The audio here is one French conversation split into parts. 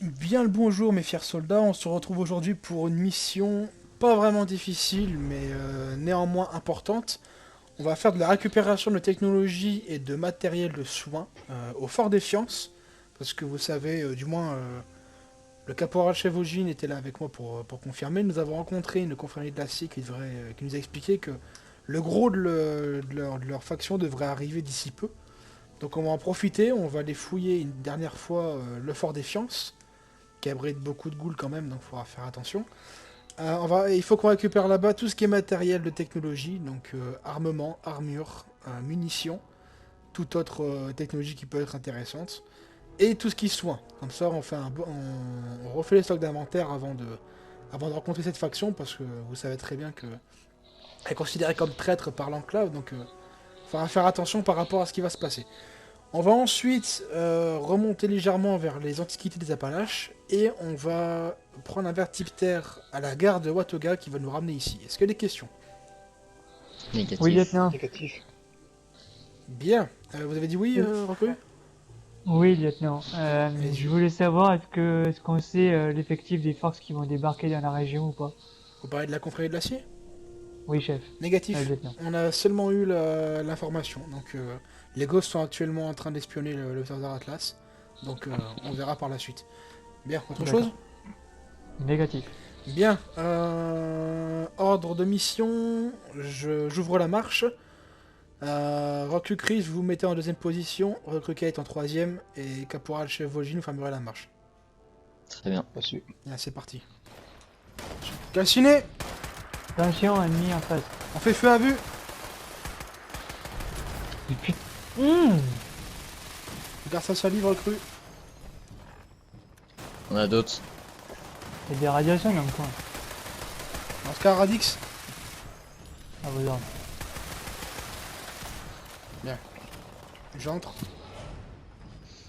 Bien le bonjour mes fiers soldats, on se retrouve aujourd'hui pour une mission pas vraiment difficile mais néanmoins importante. On va faire de la récupération de technologie et de matériel de soins au Fort Défiance. Parce que vous savez, du moins le caporal Chevogine était là avec moi pour confirmer. Nous avons rencontré une confrérie de l'acier qui nous a expliqué que le gros de leur faction devrait arriver d'ici peu. Donc on va en profiter, on va aller fouiller une dernière fois le Fort Défiance qui abrite beaucoup de ghouls quand même, donc il faudra faire attention. Il faut qu'on récupère là-bas tout ce qui est matériel de technologie, donc armement, armure, munitions, toute autre technologie qui peut être intéressante, et tout ce qui est soin. Comme ça, on refait les stocks d'inventaire avant de rencontrer cette faction, parce que vous savez très bien qu'elle est considérée comme traître par l'enclave, donc il faudra faire attention par rapport à ce qui va se passer. On va ensuite remonter légèrement vers les antiquités des Appalaches et on va prendre un vertiptère à la gare de Watoga qui va nous ramener ici. Est-ce qu'il y a des questions? Oui, Négatif. lieutenant. Négatif. Bien. Vous avez dit oui, Recru? Oui, lieutenant. Allez-y. Je voulais savoir, est-ce qu'on sait l'effectif des forces qui vont débarquer dans la région ou pas? Vous parlez de la confrérie de l'acier? Oui, chef. Négatif. Lieutenant. On a seulement eu l'information. Donc les gosses sont actuellement en train d'espionner le serveur Atlas. Donc on verra par la suite. Bien. Autre D'accord. chose? Négatif. Bien. Ordre de mission. J'ouvre la marche. Recrue Chris, vous vous mettez en deuxième position, Recrue Kate en troisième, et Caporal Chef Volgin, vous fermerez la marche. Très bien. Reçu. Bien, c'est parti. Calciné. Attention, ennemi en face. On fait feu à vue. Et puis... Mmh. Regarde ça salive, Recrue. On a d'autres. Il y a des radiations dans le coin. Dans ce cas, Radix. À vos ordres. J'entre.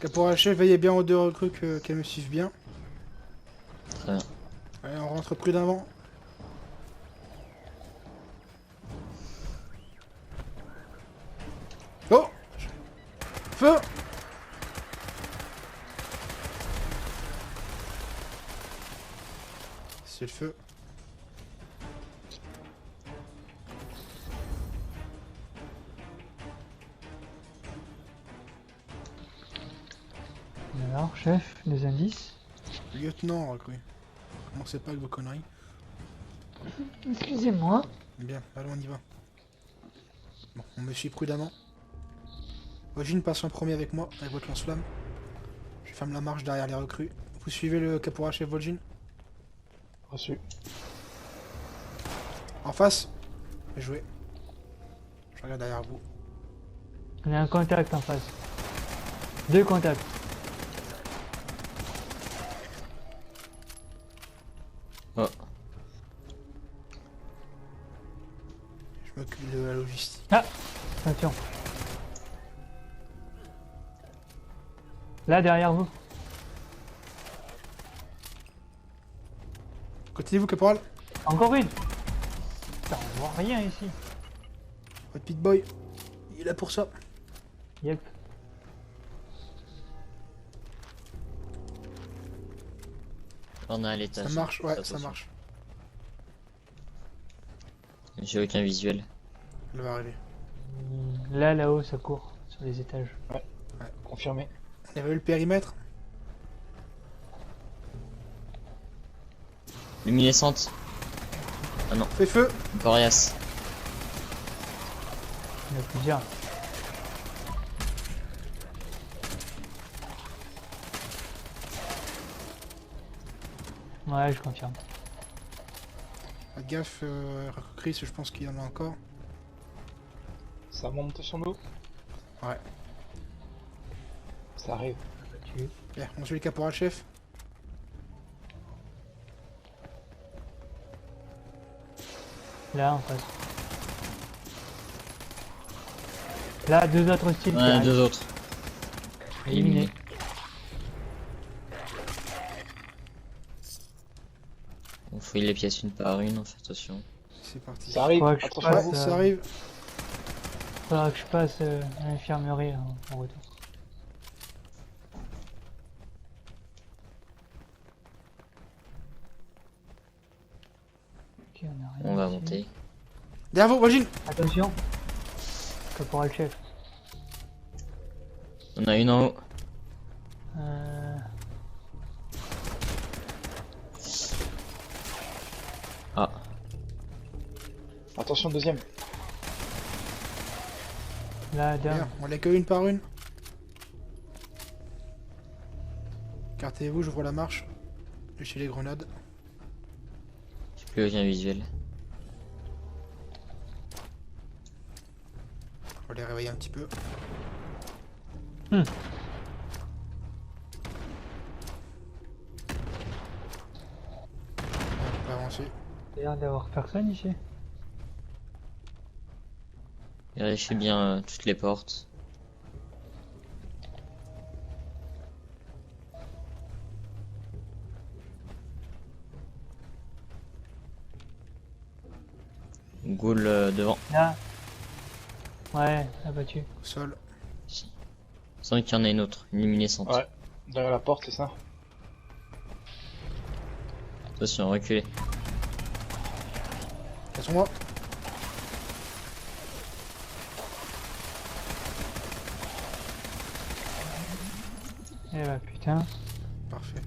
Caporal Chef, veillez bien aux deux recrues qu'elles me suivent bien. Très bien. Allez, on rentre prudemment. Oh! Feu! C'est le feu. Alors, chef, des indices? Lieutenant, recrue. Commencez pas avec vos conneries. Excusez-moi. Bien, allons, on y va. Bon, on me suit prudemment. Volgin passe en premier avec moi, avec votre lance-flamme. Je ferme la marche derrière les recrues. Vous suivez le caporal chef Volgin. Reçu. En face. Bien joué. Je regarde derrière vous. On a un contact en face. Deux contacts. Oh. Je m'occupe de la logistique. Ah! Attention. Là, derrière vous. Côté de vous, caporal. Encore une! Putain, on voit rien ici. Votre pit boy. Il est là pour ça. Yep. On a à Ça l'étage. marche, ouais, ça Attention. marche. J'ai aucun visuel. Elle va arriver. Là, là-haut, ça court. Sur les étages. Confirmé. On avait eu le périmètre. Luminescente. Ah non, Fais feu. Coriace. Il y en a plusieurs. Ouais, je confirme. Faites gaffe, Chris, je pense qu'il y en a encore. Ça monte sur nous. Ouais. Ça arrive. Bien, on suit le caporal chef. Là, en face. Là, deux autres styles qui Ouais, arrivent. deux autres. Éliminés. On fouille les pièces une par une, on fait attention. C'est parti. Ça arrive. Faudra que je Attention. passe, Ouais, ça arrive. Faudra que je passe à l'infirmerie en retour. Ok, on a rien. On va ici. monter. Derrière vous, Wajin. Attention. Caporal chef. On a une en haut. Ah, Attention, deuxième. Là, Bien, down. on les cueille une par une. Écartez-vous, j'ouvre la marche. Lâchez les grenades. j'ai plus aucun visuel. On va les réveiller un petit peu. Hmm. On peut avancer. Il y a l'air d'avoir personne ici. Vérifiez bien toutes les portes. Ghoul devant. Là. Ouais, abattu. Au sol. Si. Sans qu'il y en ait une autre, une luminescente. Ouais. Derrière la porte, c'est ça. Attention, reculez. Cassons-moi. Eh bah putain. Parfait.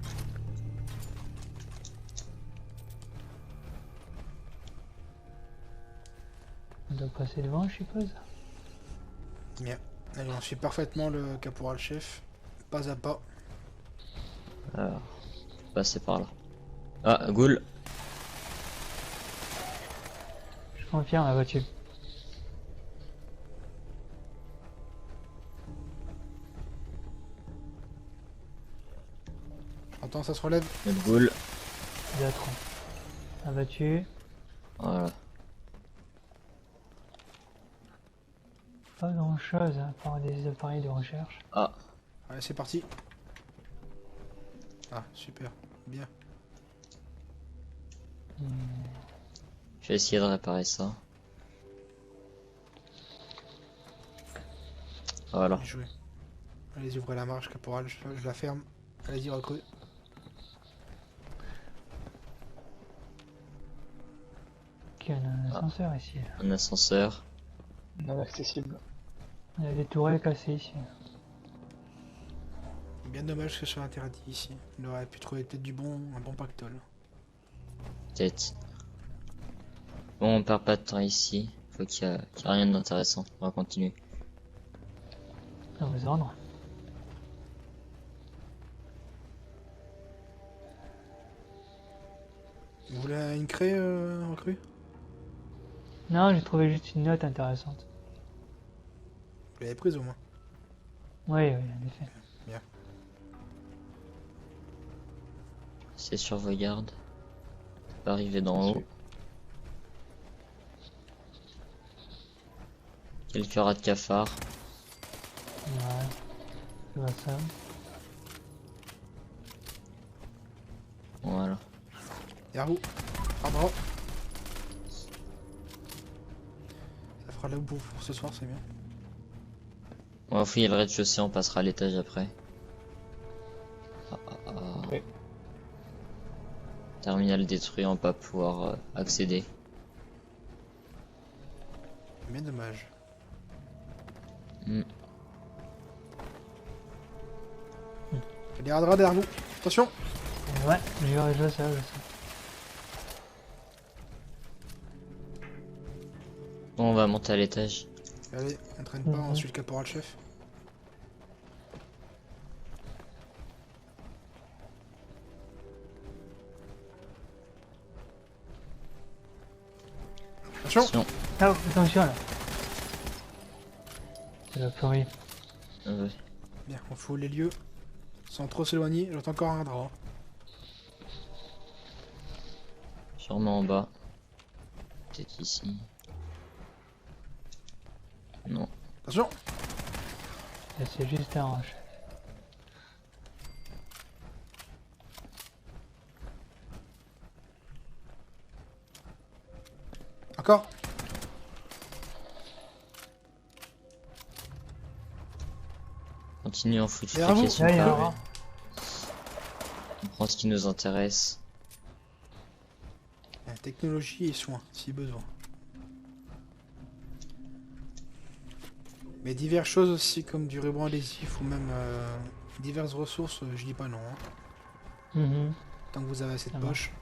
On doit passer devant, je suppose. Bien. Allez, on suit parfaitement le caporal chef. Pas à pas. Alors, passer par là. Ah, Ghoul. Je confirme, abattu. J'entends, ça se relève. Notre Ghoul. Il y a trop. Abattu. Voilà. Pas grand chose à part des appareils de recherche. Ah, Allez, c'est parti. Ah, super. Bien. je vais essayer de réparer ça. Voilà. Bien joué. Allez-y, ouvrez la marche, caporal. Je la ferme. Allez-y, recrue. Ok, on a un ascenseur ici. Un ascenseur. Non accessible. Il y a des tourelles cassées ici. Bien dommage que ce soit interdit ici. On aurait pu trouver peut-être un bon pactole. Peut-être. Bon, on perd pas de temps ici. Faut qu'il y ait rien d'intéressant. On va continuer. À vous ordres. Vous voulez une craie, recrue? Non, j'ai trouvé juste une note intéressante. Vous l'avez prise au moins. Oui, oui, en effet. C'est sur vos gardes. Ça peut arriver d'en haut. Quelques rats de cafard. Ouais. Je vois ça. Voilà. Derrière vous. Par droit. Ça fera là pour ce soir, c'est bien. On va fouiller le rez-de-chaussée, on passera à l'étage après. Ah, ah, ah. Ok. Terminal détruit, on va pas pouvoir accéder. Bien dommage. Hmm. Il y a un drap derrière vous. Attention. Ouais, je vois ça, je sais. Bon, on va monter à l'étage. Allez, entraîne pas, on suit le caporal chef. Attention. Attention. Ah, attention là. C'est la pleurie. Ouais. Bien, on fout les lieux. Sans trop s'éloigner, j'entends encore un drap. Sûrement en bas. Peut-être ici. Non. Attention. Et c'est juste un roche. Encore. Continue en foot Derrière vous. question. Là, il y a un On rat. prend ce qui nous intéresse. Bien, technologie et soins, si besoin. Mais diverses choses aussi, comme du ruban adhésif ou même diverses ressources, je dis pas non. Hein. Mhm. Tant que vous avez assez de Ça poche.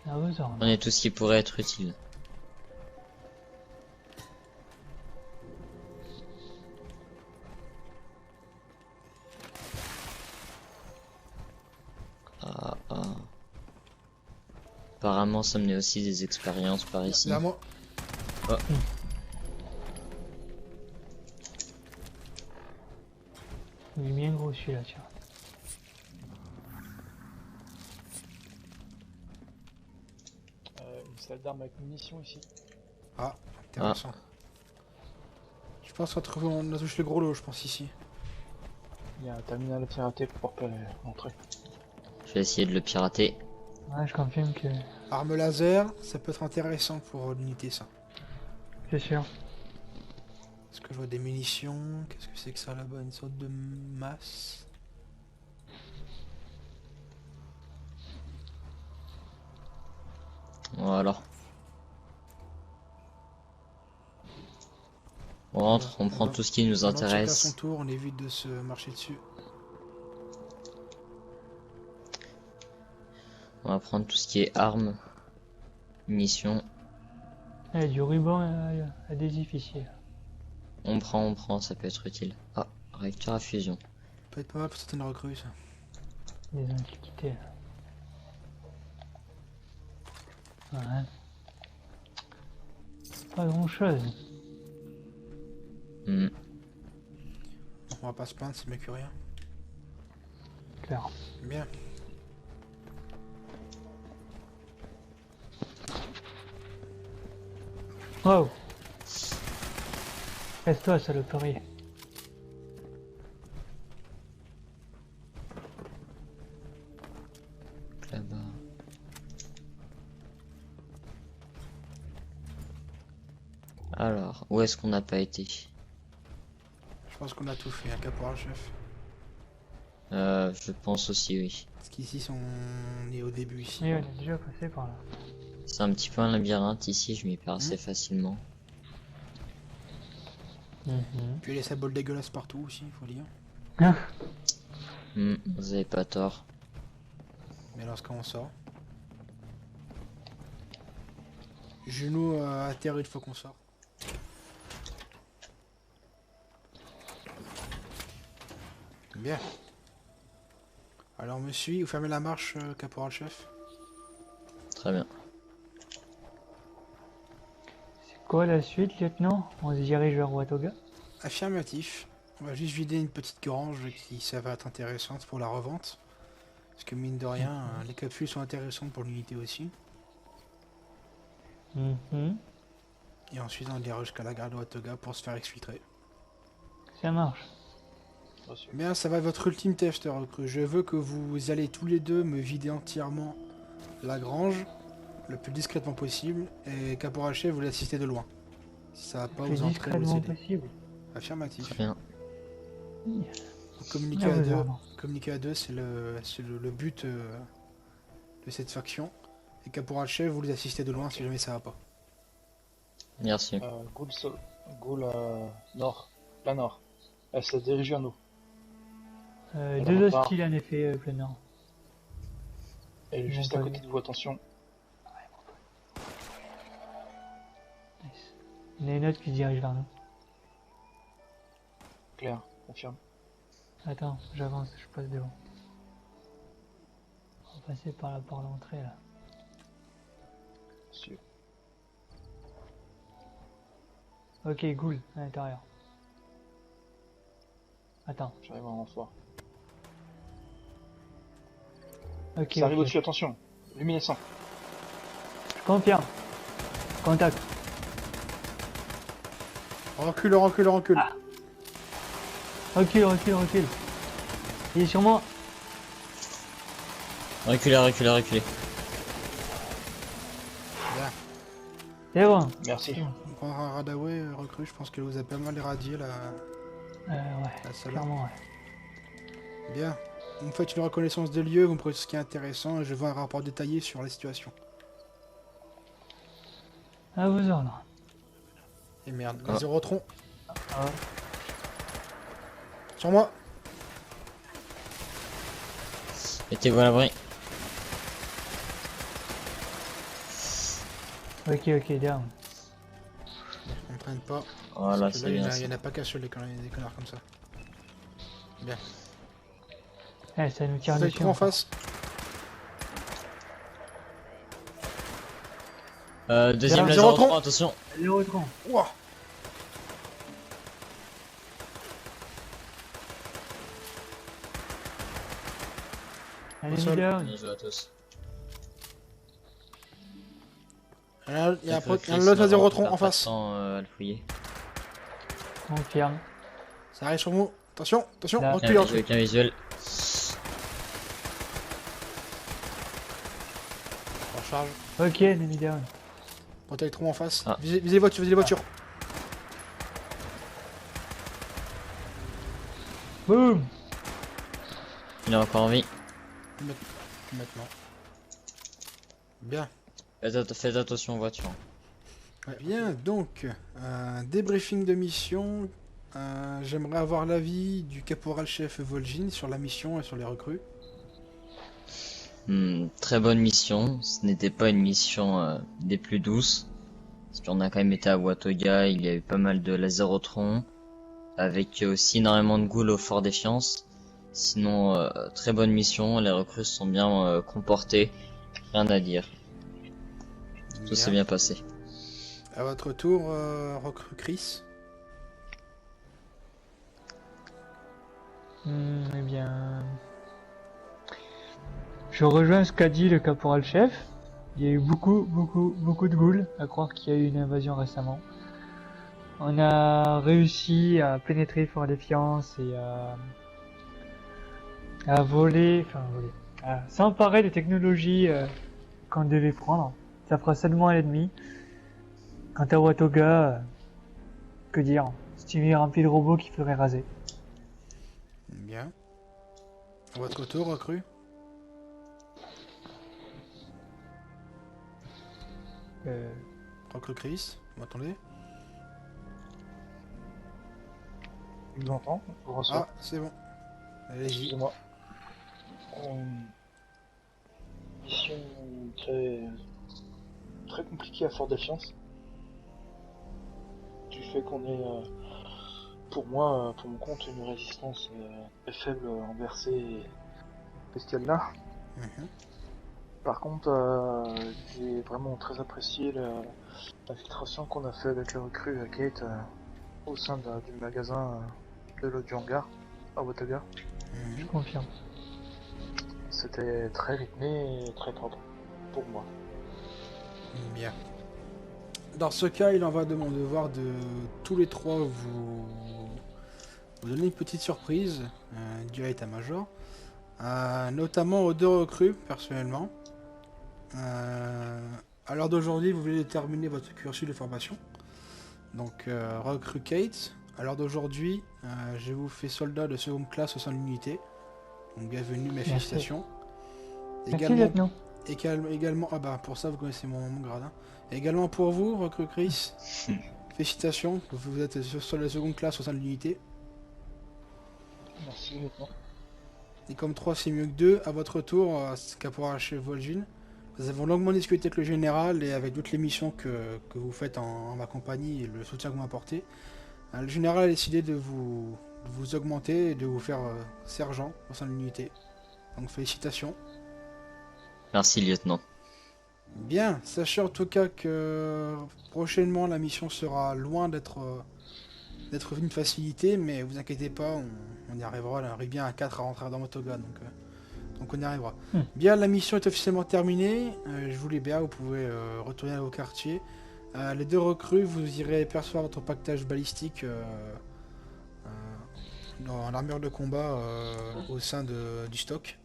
Ah ouais, ça. On est tout ce qui pourrait être utile. Ah, ah. Apparemment, ça menait aussi des expériences par ici. Là, moi. Il est bien gros celui-là, tiens. Une salle d'armes avec munitions ici. Ah, intéressant. Je pense on a touché le gros lot, je pense, ici. Il y a un terminal piraté pour entrer. Je vais essayer de le pirater. Ouais, je confirme que Arme laser, ça peut être intéressant pour l'unité, ça. c'est sûr. Est-ce que je vois des munitions? Qu'est-ce que c'est que ça là-bas? Une sorte de masse? Voilà. On rentre, on prend tout ce qui nous On chacun à son intéresse. tour, on évite de se marcher dessus. On va prendre tout ce qui est armes, munitions. Il y a du ruban adhésif ici. On prend, ça peut être utile. Ah, réacteur à fusion. Peut être pas mal pour certaines recrues, ça. Des antiquités. Ouais. Pas grand chose. Hmm. On va pas se plaindre, c'est mieux que rien. Clair. Bien. Wow. Laisse-toi, saloperie. Là-bas. Alors, où est-ce qu'on n'a pas été? Je pense qu'on a tout fait, un caporal chef. Je pense aussi, oui. Parce qu'ici, on est au début ici. Et on est déjà passé par là. C'est un petit peu un labyrinthe ici, je m'y perds assez facilement. Puis il y a les symboles dégueulasses partout aussi, il faut dire. Vous avez pas tort. Mais lorsqu'on on sort. Genou à terre, il faut qu'on sorte. Bien. Alors on me suit, vous fermez la marche, caporal chef. Très bien. C'est quoi la suite, lieutenant? On se dirige vers Watoga? Affirmatif. On va juste vider une petite grange qui ça va être intéressante pour la revente. Parce que mine de rien, les capsules sont intéressantes pour l'unité aussi. Et ensuite on ira jusqu'à la gare de Watoga pour se faire exfiltrer. Ça marche. Reçu. Bien, ça va être votre ultime test, recrue. Je veux que vous allez tous les deux me vider entièrement la grange, le plus discrètement possible, et caporal chef, vous l'assistez de loin. Ça va pas Le plus vous entrer vous discrètement aider. possible. Affirmatif. Très bien. Communiquer Ah, à vous deux, avez- communiquer à deux, c'est le but de cette faction. Et caporal chef, vous les assistez de loin si jamais ça va pas. Merci. Ghoul nord. Plein nord. Elle se dirige vers nous. Deux repart. hostiles en effet, plein nord. Elle est Ils juste vont à pas côté de vous, attention. Nice. Il y en a une autre qui se dirige vers nous. Claire, confirme. Attends, j'avance, je passe devant. On va passer par la porte d'entrée là. Reçu. Ok, Ghoul, à l'intérieur. Attends, J'arrive en renfort. ok. Ça arrive ok. au-dessus, attention. Luminescent. Je confirme. Contact. Recule, recule, recule. Recule, recule, recule. Il est sur moi. Reculez, reculez, reculez. Bien. C'est bon. Merci. On prendra un Radaway, recrue, je pense qu'elle vous a pas mal irradié la Ouais, salle. clairement, ouais. Bien. Vous me faites une reconnaissance des lieux, vous me prenez tout ce qui est intéressant et je veux un rapport détaillé sur la situation. À vos ordres. Et merde, Ah. les Eurotron. Ah, Sur moi. Mettez-vous à l'abri. ok, down. On ne traîne pas. Voilà, Parce que c'est là, bien il y ça. en a pas qu'à seul des connards comme ça. Bien. Eh, ça nous tire Vous êtes dessus. trop en encore. face. Deuxième Bien, laser zéro au tronc, tronc. attention. L'Eurotron. Ouah. Allez, sol. down. Bien joué à tous. Il y a un Chris, autre on Eurotron perd en pas de face. temps, à le fouiller. Confirme. Ça arrive sur vous. Attention, attention, Là. reculez, reculez. Aucun visuel. Recharge. Ok, ennemi down. Bataille trop en face. Ah. Visez les voitures, visez les voitures. Boum. Il est encore en vie. Maintenant. Bien. Faites attention aux voitures. Ouais, bien, donc, débriefing de mission. J'aimerais avoir l'avis du caporal-chef Vol'jin sur la mission et sur les recrues. Très bonne mission. Ce n'était pas une mission des plus douces. Parce qu'on a quand même été à Watoga, il y a eu pas mal de lasers au tronc. Avec aussi énormément de ghouls au Fort Défiance. Sinon, très bonne mission. Les recrues se sont bien comportées. Rien à dire. Tout s'est bien passé. À votre tour, recrue Chris. Eh bien... Je rejoins ce qu'a dit le caporal-chef. Il y a eu beaucoup de ghouls, à croire qu'il y a eu une invasion récemment. On a réussi à pénétrer Fort Défiance et à voler, à s'emparer des technologies qu'on devait prendre. Ça fera seulement à l'ennemi. Quant à Watoga, que dire? C'est une ville remplie de robots qui ferait raser. Bien. À votre tour, recrue. Recrue Chris, vous m'entendez? Je vous entends, je vous reçois. Ah, c'est bon. Allez-y. Excusez-moi. Mission très compliquée à Fort Défiance. Du fait qu'on est, pour moi, pour mon compte, une résistance très faible envers ces bestioles-là. Mhm. Par contre, j'ai vraiment très apprécié l'infiltration qu'on a fait avec le recrue Kate au sein du magasin de l'autre du hangar à Wataga. Je confirme. C'était très rythmé et très propre pour moi. Bien. Dans ce cas, il en va de mon devoir de tous les trois vous donner une petite surprise du état-major. Notamment aux deux recrues, personnellement. À l'heure d'aujourd'hui, vous venez de terminer votre cursus de formation. Donc, recrue Kate. À l'heure d'aujourd'hui, je vous fais soldat de seconde classe au sein de l'unité. Donc, bienvenue, mes félicitations. Merci, lieutenant. Également, ah bah pour ça vous connaissez mon grade. Hein. Également pour vous, recrue Chris, félicitations, vous êtes sur la seconde classe au sein de l'unité. Merci, lieutenant. Et comme 3 c'est mieux que 2, à votre tour, caporal chef Vol'jin. Nous avons longuement discuté avec le général et avec toutes les missions que vous faites en ma compagnie et le soutien que vous m'apportez. Le général a décidé de vous augmenter et de vous faire sergent au sein de l'unité. Donc félicitations. Merci, lieutenant. Bien, sachez en tout cas que prochainement la mission sera loin d'être une facilité, mais vous inquiétez pas, on y arrivera, on arrive bien à 4 à rentrer dans Watoga, donc on y arrivera. Bien, la mission est officiellement terminée, je vous libère, vous pouvez retourner à vos quartiers. Les deux recrues, vous irez percevoir votre pactage balistique dans l'armure de combat au sein du stock.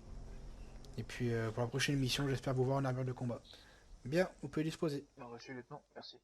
Et puis pour la prochaine mission, j'espère vous voir en armure de combat. Bien, vous pouvez disposer. Bien reçu, lieutenant. Merci.